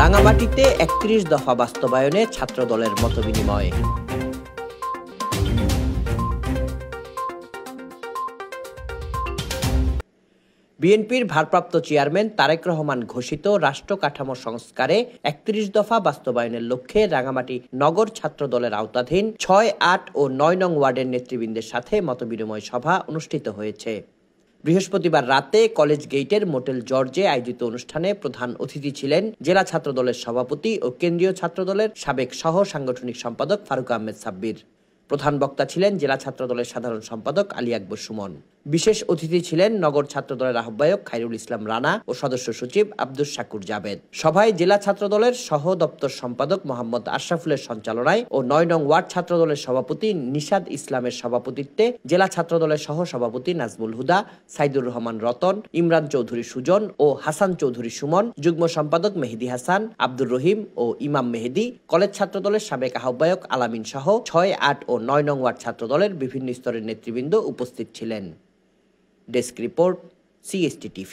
রাঙামাটিতে ৩১ দফা বাস্তবায়নে ছাত্রদলের মতবিনিময়। বিএনপির ভারপ্রাপ্ত চেয়ারম্যান তারেক রহমান ঘোষিত রাষ্ট্র কাঠামো সংস্কারে ৩১ দফা বাস্তবায়নের লক্ষ্যে রাঙামাটি নগর ছাত্রদলের আওতাধীন ৬, ৮ ও ৯ নং ওয়ার্ডের নেতৃবৃন্দের সাথে মতবিনিময় সভা অনুষ্ঠিত হয়েছে। বৃহস্পতিবার রাতে কলেজ গেটের মোটেল জর্জে আয়োজিত অনুষ্ঠানে প্রধান অতিথি ছিলেন জেলা ছাত্রদলের সভাপতি ও কেন্দ্রীয় ছাত্রদলের সাবেক সহ সাংগঠনিক সম্পাদক ফারুক আহমেদ সাব্বির। প্রধান বক্তা ছিলেন জেলা ছাত্রদলের সাধারণ সম্পাদক আলী আকবর সুমন। বিশেষ অতিথি ছিলেন নগর ছাত্রদলের আহ্বায়ক খায়রুল ইসলাম রানা ও সদস্য সচিব আব্দুস শাকুর জাবেদ। সভায় জেলা ছাত্রদলের সহ দপ্তর সম্পাদক মোহাম্মদ আশরাফুলের সঞ্চালনায় ও ৯ নং ওয়ার্ড ছাত্রদলের সভাপতি নিশাদ ইসলামের সভাপতিত্বে জেলা ছাত্রদলের সহ সভাপতি নাজমুল হুদা, সাইদুর রহমান রতন, ইমরান চৌধুরী সুজন ও হাসান চৌধুরী সুমন, যুগ্ম সম্পাদক মেহেদি হাসান, আব্দুর রহিম ও ইমাম মেহেদি, কলেজ ছাত্রদলের সাবেক আহ্বায়ক আলামিন সহ ৬, ৮ ও ৯ নং ওয়ার্ড ছাত্রদলের বিভিন্ন স্তরের নেতৃবৃন্দ উপস্থিত ছিলেন। Desk report, CST TV।